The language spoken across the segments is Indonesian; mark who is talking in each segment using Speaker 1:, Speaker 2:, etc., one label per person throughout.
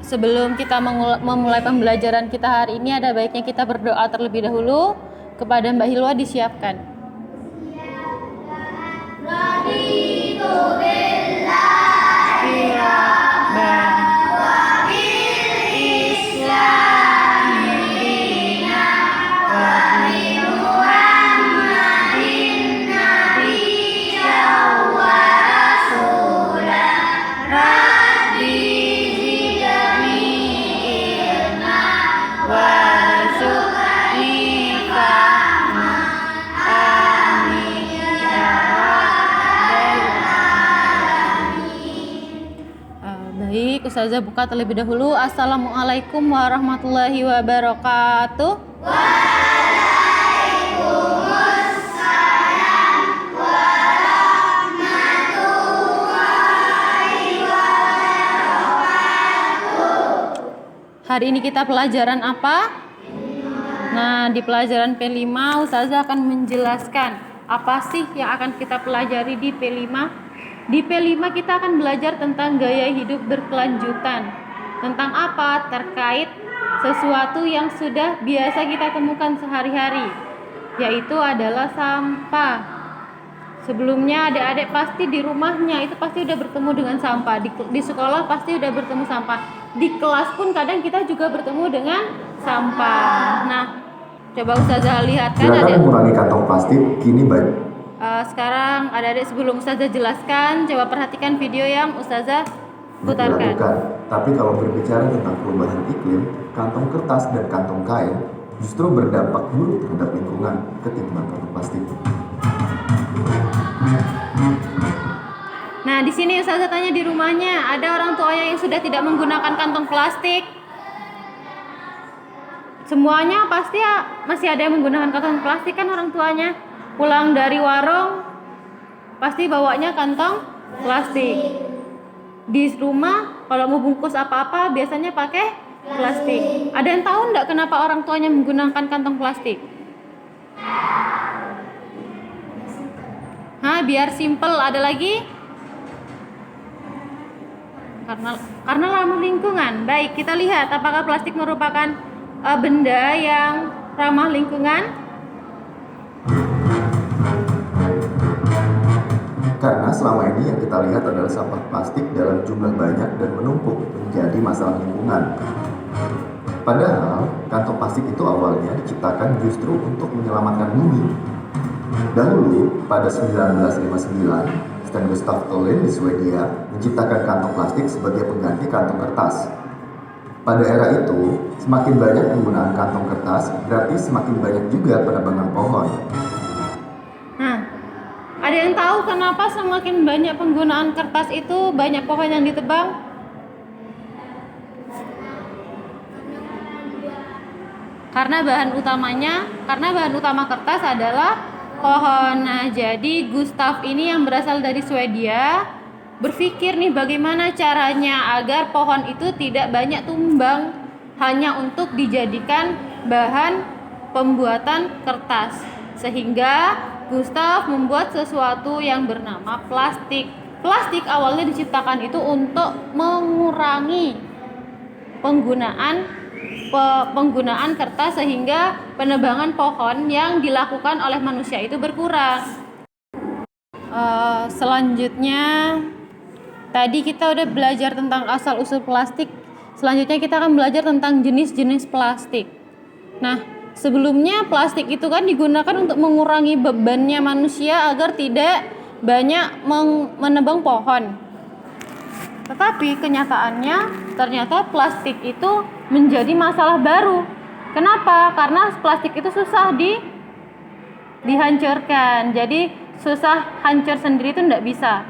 Speaker 1: Sebelum kita memulai pembelajaran kita hari ini, ada baiknya kita berdoa terlebih dahulu. Kepada Mbak Hilwa disiapkan. Baik, Ustazah buka terlebih dahulu. Assalamualaikum warahmatullahi wabarakatuh. Waalaikumsalam warahmatullahi wabarakatuh. Hari ini kita pelajaran apa? Nah, di pelajaran P5 Ustazah akan menjelaskan apa sih yang akan kita pelajari di P5. Di P5 kita akan belajar tentang gaya hidup berkelanjutan. Tentang apa? Terkait sesuatu yang sudah biasa kita temukan sehari-hari, yaitu adalah sampah. Sebelumnya adik-adik pasti di rumahnya itu pasti udah bertemu dengan sampah. Di sekolah pasti udah bertemu sampah. Di kelas pun kadang kita juga bertemu dengan sampah. Nah, coba Ustazah lihat kan ada
Speaker 2: mengurangi kantong plastik kini baik.
Speaker 1: Sekarang adik-adik sebelum Ustazah jelaskan, coba perhatikan video yang Ustazah putarkan.
Speaker 2: Tapi kalau berbicara tentang perubahan iklim, kantong kertas dan kantong kain justru berdampak buruk terhadap lingkungan ketimbang kantong plastik.
Speaker 1: Nah, di sini Ustazah tanya di rumahnya, ada orang tuanya yang sudah tidak menggunakan kantong plastik? Semuanya pasti masih ada yang menggunakan kantong plastik kan orang tuanya. Pulang dari warung pasti bawanya kantong plastik. Di rumah kalau mau bungkus apa-apa biasanya pakai plastik. Ada yang tahu enggak kenapa orang tuanya menggunakan kantong plastik? Biar simple. Ada lagi? Karena ramah lingkungan. Baik, kita lihat apakah plastik merupakan benda yang ramah lingkungan.
Speaker 2: Karena selama ini yang kita lihat adalah sampah plastik dalam jumlah banyak dan menumpuk menjadi masalah lingkungan. Padahal kantong plastik itu awalnya diciptakan justru untuk menyelamatkan bumi. Dahulu pada 1959, Sten Gustaf Thulin di Swedia menciptakan kantong plastik sebagai pengganti kantong kertas. Pada era itu, semakin banyak penggunaan kantong kertas, berarti semakin banyak juga penebangan pohon.
Speaker 1: Ada yang tahu kenapa semakin banyak penggunaan kertas itu banyak pohon yang ditebang? Karena bahan utama kertas adalah pohon. Nah, jadi Gustaf ini yang berasal dari Swedia berpikir nih bagaimana caranya agar pohon itu tidak banyak tumbang hanya untuk dijadikan bahan pembuatan kertas. Sehingga Gustaf membuat sesuatu yang bernama plastik. Plastik awalnya diciptakan itu untuk mengurangi penggunaan kertas sehingga penebangan pohon yang dilakukan oleh manusia itu berkurang. Selanjutnya tadi kita udah belajar tentang asal-usul plastik. Selanjutnya kita akan belajar tentang jenis-jenis plastik. Nah, sebelumnya plastik itu kan digunakan untuk mengurangi bebannya manusia agar tidak banyak menebang pohon. Tetapi kenyataannya ternyata plastik itu menjadi masalah baru. Kenapa? Karena plastik itu susah dihancurkan. Jadi susah hancur sendiri itu tidak bisa.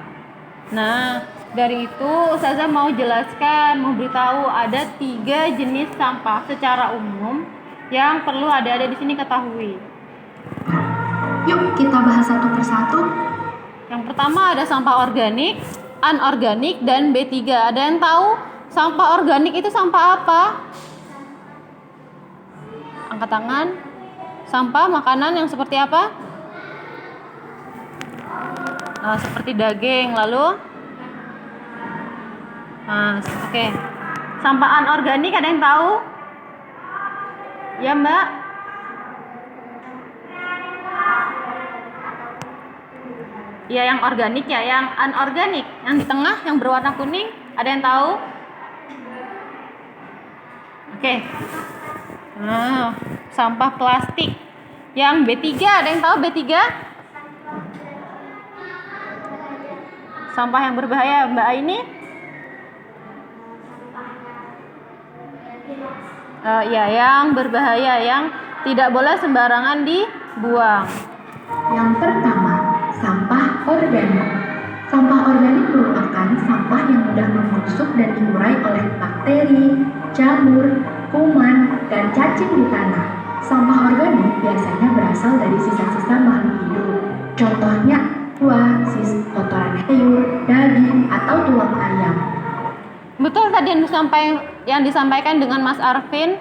Speaker 1: Nah, dari itu Ustazah mau jelaskan, mau beritahu ada 3 jenis sampah secara umum yang perlu ada di sini ketahui.
Speaker 3: Yuk kita bahas satu persatu.
Speaker 1: Yang pertama ada sampah organik, anorganik, dan B3. Ada yang tahu sampah organik itu sampah apa? Angkat tangan. Sampah makanan yang seperti apa? Seperti daging, lalu oke. Sampah anorganik ada yang tahu? Ya, Mbak? Ya, yang organik ya, yang anorganik. Yang di tengah yang berwarna kuning, ada yang tahu? Oke. Nah, sampah plastik. Yang B3, ada yang tahu B3? Sampah yang berbahaya, Mbak Aini? Ya, yang berbahaya, yang tidak boleh sembarangan dibuang.
Speaker 3: Yang pertama, sampah organik. Sampah organik merupakan sampah yang mudah membusuk dan diurai oleh bakteri, jamur, kuman, dan cacing di tanah. Sampah organik biasanya berasal dari sisa-sisa makhluk hidup. Contohnya buah, kotoran sayur, daging, atau tulang ayam.
Speaker 1: Betul tadi yang disampaikan dengan Mas Arvin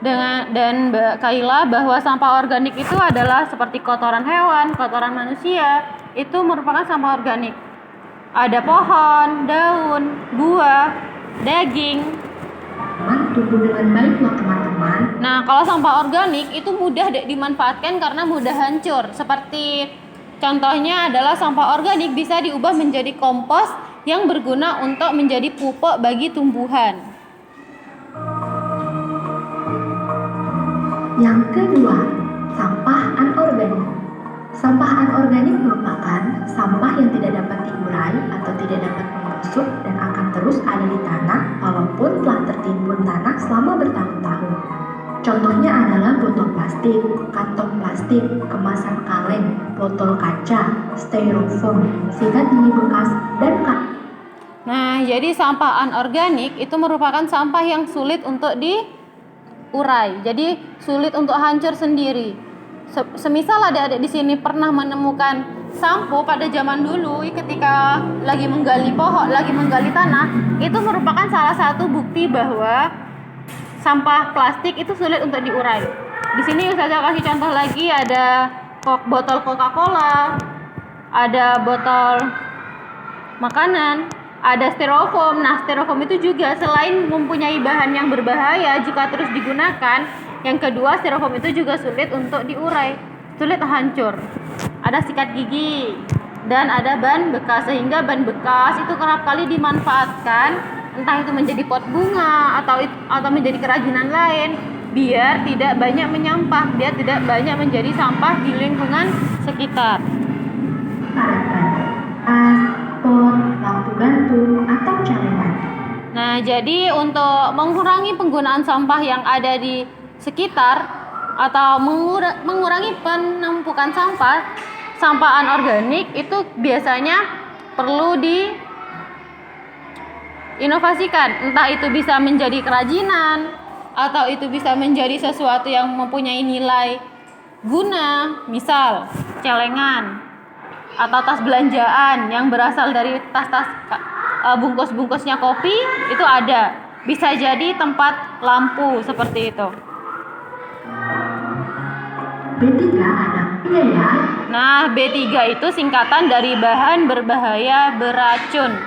Speaker 1: dan Mbak Kaila bahwa sampah organik itu adalah seperti kotoran hewan, kotoran manusia, itu merupakan sampah organik. Ada pohon, daun, buah, daging.
Speaker 3: Tumbuh dengan baik loh teman-teman.
Speaker 1: Nah, kalau sampah organik itu mudah dimanfaatkan karena mudah hancur. Seperti contohnya adalah sampah organik bisa diubah menjadi kompos yang berguna untuk menjadi pupuk bagi tumbuhan.
Speaker 3: Yang kedua, sampah anorganik. Sampah anorganik merupakan sampah yang tidak dapat diurai atau tidak dapat membusuk dan akan terus ada di tanah walaupun telah tertimbun tanah selama bertahun-tahun. Contohnya adalah botol plastik, kantong plastik, kemasan kaleng, botol kaca, styrofoam, sikat gigi bekas, dan
Speaker 1: Nah, jadi sampah anorganik itu merupakan sampah yang sulit untuk diurai. Jadi sulit untuk hancur sendiri. Semisal adik-adik di sini pernah menemukan sampo pada zaman dulu ketika lagi menggali pohon, lagi menggali tanah, itu merupakan salah satu bukti bahwa sampah plastik itu sulit untuk diurai. Di sini Ustazah kasih contoh lagi, ada botol Coca-Cola, ada botol makanan, ada styrofoam. Nah, styrofoam itu juga selain mempunyai bahan yang berbahaya jika terus digunakan, yang kedua styrofoam itu juga sulit untuk diurai, sulit hancur. Ada sikat gigi dan ada ban bekas, sehingga ban bekas itu kerap kali dimanfaatkan entah itu menjadi pot bunga atau menjadi kerajinan lain biar tidak banyak menyampah, biar tidak banyak menjadi sampah di lingkungan sekitar.
Speaker 3: Lampu gantung, atau celengan.
Speaker 1: Nah, jadi untuk mengurangi penggunaan sampah yang ada di sekitar atau mengurangi penumpukan sampah anorganik itu biasanya perlu diinovasikan. Entah itu bisa menjadi kerajinan atau itu bisa menjadi sesuatu yang mempunyai nilai guna, misal celengan atau tas belanjaan yang berasal dari tas-tas bungkus-bungkusnya kopi itu ada. Bisa jadi tempat lampu seperti itu.
Speaker 3: B3 ada ya?
Speaker 1: Nah, B3 itu singkatan dari bahan berbahaya beracun.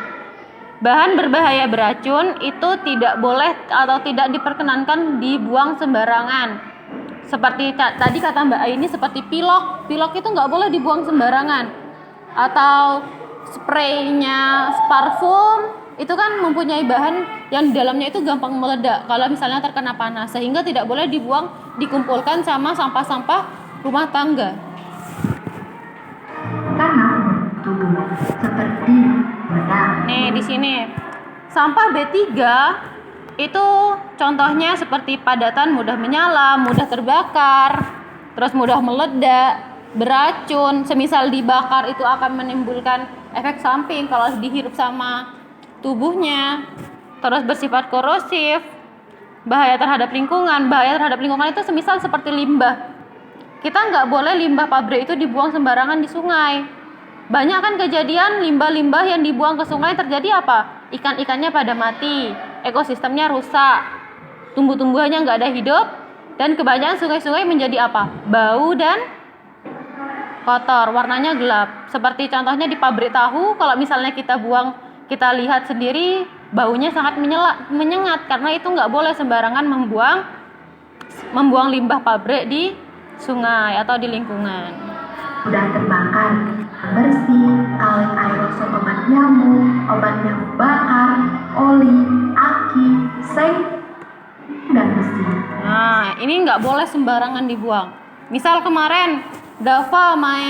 Speaker 1: Bahan berbahaya beracun itu tidak boleh atau tidak diperkenankan dibuang sembarangan. Seperti tadi kata Mbak Aini, seperti pilok. Pilok itu nggak boleh dibuang sembarangan. Atau spraynya parfum itu kan mempunyai bahan yang di dalamnya itu gampang meledak kalau misalnya terkena panas, sehingga tidak boleh dibuang, dikumpulkan sama sampah-sampah rumah tangga.
Speaker 3: Karena tubuh seperti bedak.
Speaker 1: Nih di sini sampah B3 itu contohnya seperti padatan, mudah menyala, mudah terbakar, terus mudah meledak, beracun. Semisal dibakar itu akan menimbulkan efek samping kalau dihirup sama tubuhnya, terus bersifat korosif, bahaya terhadap lingkungan. Bahaya terhadap lingkungan itu semisal seperti limbah. Kita nggak boleh limbah pabrik itu dibuang sembarangan di sungai. Banyak kan kejadian limbah-limbah yang dibuang ke sungai terjadi apa? Ikan-ikannya pada mati, ekosistemnya rusak, tumbuh-tumbuhannya nggak ada hidup, dan kebanyakan sungai-sungai menjadi apa? Bau dan kotor, warnanya gelap. Seperti contohnya di pabrik tahu, kalau misalnya kita buang kita lihat sendiri baunya sangat menyengat karena itu nggak boleh sembarangan membuang limbah pabrik di sungai atau di lingkungan.
Speaker 3: Sudah terbakar, bersih, kaleng aerosol obat nyamuk bakar, oli, aki, seng, dan besi.
Speaker 1: Nah, ini nggak boleh sembarangan dibuang. Misal kemarin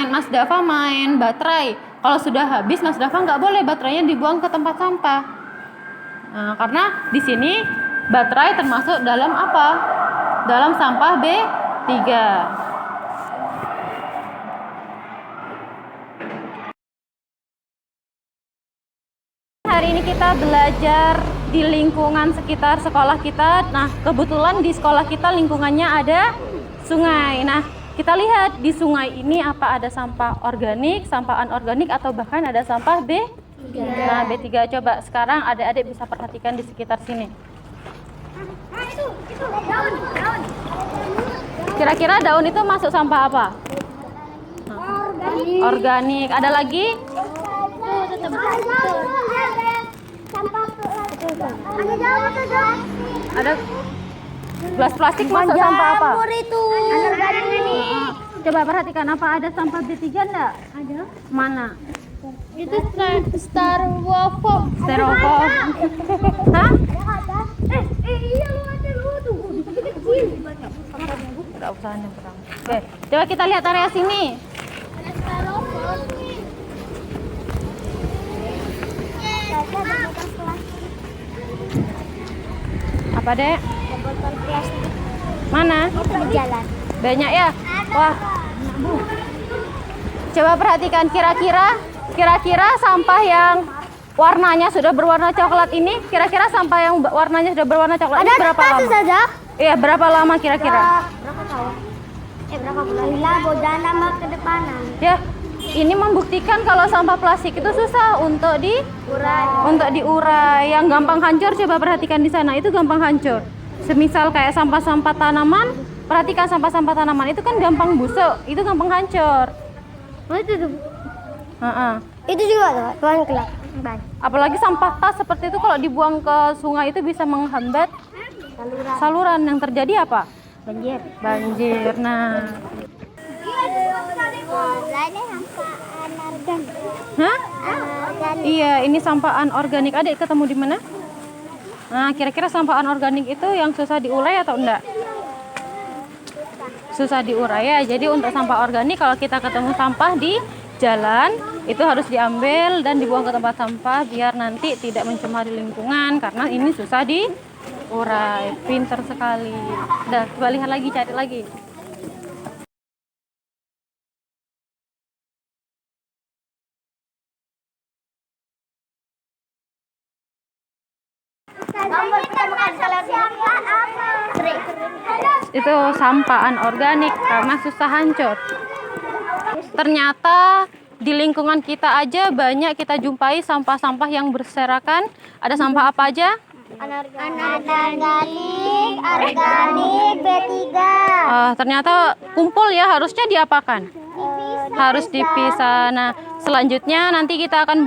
Speaker 1: Mas Dava main baterai. Kalau sudah habis, Mas Dava nggak boleh baterainya dibuang ke tempat sampah. Nah, karena di sini baterai termasuk dalam apa? Dalam sampah B3. Hari ini kita belajar di lingkungan sekitar sekolah kita. Nah, kebetulan di sekolah kita lingkungannya ada sungai. Nah, kita lihat di sungai ini apa ada sampah organik, sampah anorganik, atau bahkan ada sampah B3. Nah, B3 coba sekarang adik-adik bisa perhatikan di sekitar sini. Kira-kira daun itu masuk sampah apa? Organik. Ada lagi? Ada gelas plastik masuk sampah apa? Coba perhatikan apa ada sampah B3 enggak? Ada. Mana?
Speaker 4: Itu styrofoam.
Speaker 1: Styrofoam. Hah?
Speaker 4: Iya lu ada lu tuh. Kecil.
Speaker 1: Enggak usah nyebrang. Oke, coba kita lihat area sini.
Speaker 4: Ada styrofoam nih.
Speaker 1: Apa, Dek?
Speaker 4: Botol plastik
Speaker 1: Mana?
Speaker 4: di jalan.
Speaker 1: Banyak ya? Wah. Coba perhatikan kira-kira sampah yang warnanya sudah berwarna coklat ini, kira-kira sampah yang warnanya sudah berwarna coklat ini berapa lama?
Speaker 4: saja.
Speaker 1: Iya, berapa lama kira-kira?
Speaker 4: Berapa tahun? Berapa bulan? Bodan sama kedepanan.
Speaker 1: Ya, ini membuktikan kalau sampah plastik itu susah untuk diurai. Yang gampang hancur, coba perhatikan di sana, itu gampang hancur. Semisal kayak sampah-sampah tanaman, perhatikan sampah-sampah tanaman itu kan gampang busuk, itu gampang hancur.
Speaker 4: Itu tuh.
Speaker 1: Itu
Speaker 4: juga tuh, kelak.
Speaker 1: Apalagi sampah tas seperti itu kalau dibuang ke sungai itu bisa menghambat saluran. Yang terjadi apa? Banjir. Nah. Hah? Iya, ini sampah anorganik. Adik ketemu di mana? Nah, kira-kira sampah anorganik itu yang susah diurai atau enggak? Susah diurai ya. Jadi untuk sampah organik kalau kita ketemu sampah di jalan itu harus diambil dan dibuang ke tempat sampah biar nanti tidak mencemari lingkungan karena ini susah diurai. Pinter sekali. Udah, coba lihat lagi, cari lagi. Itu sampah anorganik karena susah hancur. Ternyata di lingkungan kita aja banyak kita jumpai sampah-sampah yang berserakan. Ada sampah apa aja?
Speaker 4: Anorganik, organik, B3.
Speaker 1: Ternyata kumpul ya, harusnya diapakan? Harus dipisah. Nah, selanjutnya nanti kita akan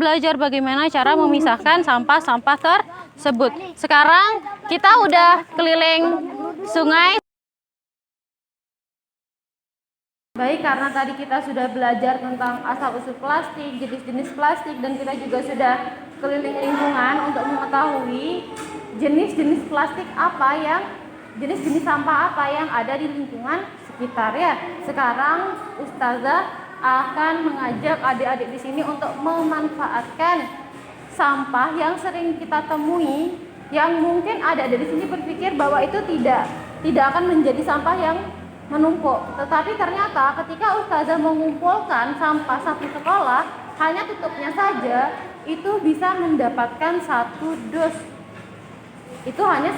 Speaker 1: belajar bagaimana cara memisahkan sampah-sampah tersebut. Sekarang kita udah keliling sungai. Baik, karena tadi kita sudah belajar tentang asal-usul plastik, jenis-jenis plastik, dan kita juga sudah keliling lingkungan untuk mengetahui jenis-jenis plastik jenis-jenis sampah apa yang ada di lingkungan sekitar ya. Sekarang Ustazah akan mengajak adik-adik di sini untuk memanfaatkan sampah yang sering kita temui, yang mungkin adik-adik di sini berpikir bahwa itu tidak akan menjadi sampah yang menumpuk. Tetapi ternyata ketika Ustazah mengumpulkan sampah satu sekolah, hanya tutupnya saja itu bisa mendapatkan 1 dus. Itu hanya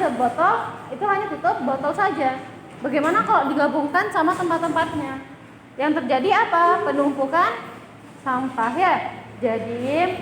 Speaker 1: tutup botol saja. Bagaimana kalau digabungkan sama tempat-tempatnya? Yang terjadi apa? Penumpukan sampah ya. Jadi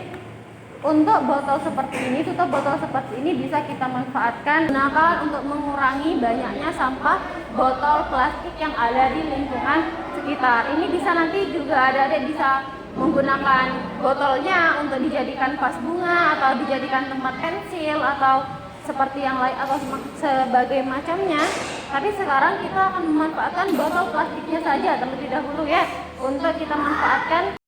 Speaker 1: Untuk botol seperti ini, tutup botol seperti ini bisa kita manfaatkan gunakan untuk mengurangi banyaknya sampah botol plastik yang ada di lingkungan sekitar. Ini bisa nanti juga adik-adik bisa menggunakan botolnya untuk dijadikan vas bunga atau dijadikan tempat pensil atau seperti yang lain atau sebagai macamnya. Tapi sekarang kita akan memanfaatkan botol plastiknya saja terlebih dahulu ya, untuk kita manfaatkan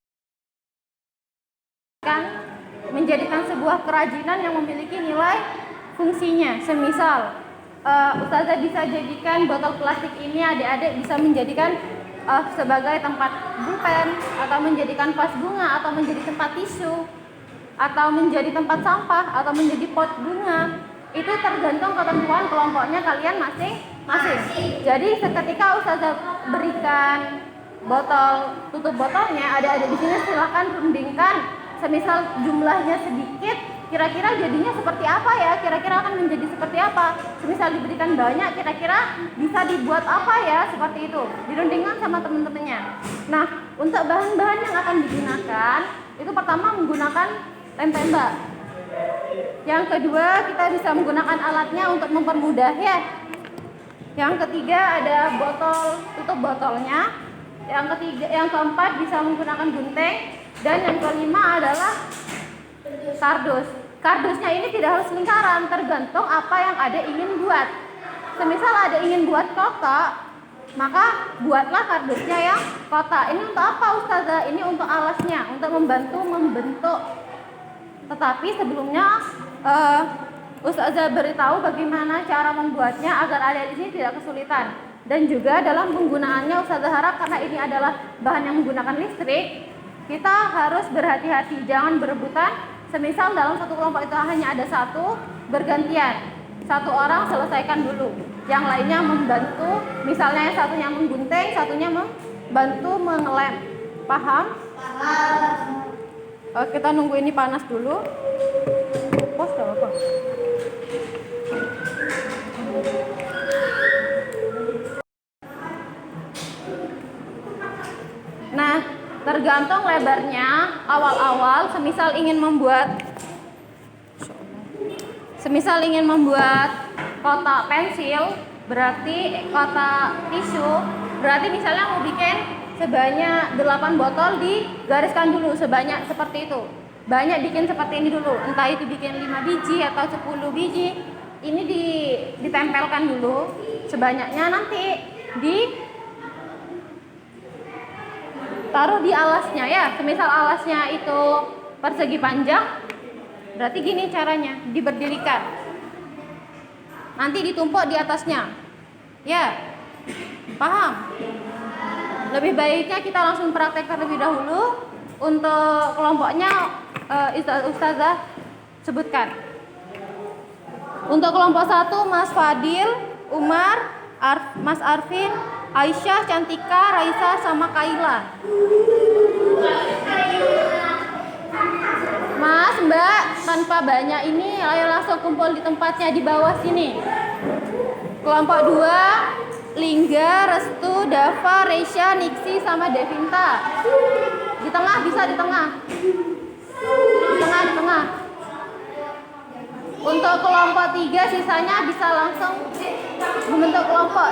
Speaker 1: menjadikan sebuah kerajinan yang memiliki nilai fungsinya. Semisal Ustazah bisa jadikan botol plastik ini adik-adik bisa menjadikan sebagai tempat pulpen, atau menjadikan vas bunga, atau menjadi tempat tisu, atau menjadi tempat sampah, atau menjadi pot bunga. Itu tergantung ketentuan kelompoknya kalian masing-masing. Jadi ketika Ustazah berikan tutup botolnya, adik-adik di sini silahkan rundingkan. Semisal jumlahnya sedikit, kira-kira jadinya seperti apa ya? Kira-kira akan menjadi seperti apa? Semisal diberikan banyak, kira-kira bisa dibuat apa ya? Seperti itu. Dirundingkan sama teman-temannya. Nah, untuk bahan-bahan yang akan digunakan, itu pertama menggunakan lem tembak. Yang kedua, kita bisa menggunakan alatnya untuk mempermudah ya. Yang ketiga ada tutup botolnya. Yang keempat bisa menggunakan gunting. Dan yang kelima adalah kardus. Kardusnya ini tidak harus lingkaran, tergantung apa yang ada ingin buat. Semisal ada ingin buat kotak, maka buatlah kardusnya yang kotak. Ini untuk apa Ustazah? Ini untuk alasnya, untuk membantu membentuk. Tetapi sebelumnya Ustazah beritahu bagaimana cara membuatnya agar ada di sini tidak kesulitan. Dan juga dalam penggunaannya Ustazah harap, karena ini adalah bahan yang menggunakan listrik, kita harus berhati-hati, jangan berebutan. Semisal dalam satu kelompok itu hanya ada satu, bergantian. Satu orang selesaikan dulu, yang lainnya membantu. Misalnya yang satunya menggunting, satunya membantu mengelem. Paham? Kita nunggu ini panas dulu. Pos gak apa-apa. Nah, tergantung lebarnya. Awal-awal semisal ingin membuat kotak pensil, berarti kotak tisu, berarti misalnya mau bikin sebanyak 8 botol, digariskan dulu sebanyak seperti itu. Banyak bikin seperti ini dulu, entah itu bikin 5 biji atau 10 biji. Ini ditempelkan dulu sebanyaknya, nanti taruh di alasnya ya. Semisal alasnya itu persegi panjang, berarti gini caranya, diberdirikan. Nanti ditumpuk di atasnya. Ya, paham? Lebih baiknya kita langsung praktek terlebih dahulu. Untuk kelompoknya Ustazah sebutkan. Untuk kelompok 1 Mas Fadil, Umar, Mas Arvin, Aisyah, Cantika, Raisa, sama Kaila. Mas, Mbak, tanpa banyak ini, ayo langsung kumpul di tempatnya di bawah sini. Kelompok 2 Lingga, Restu, Dava, Reisha, Niksi, sama Devinta. Di tengah, bisa di tengah. Di tengah. Untuk kelompok 3 sisanya bisa langsung membentuk kelompok.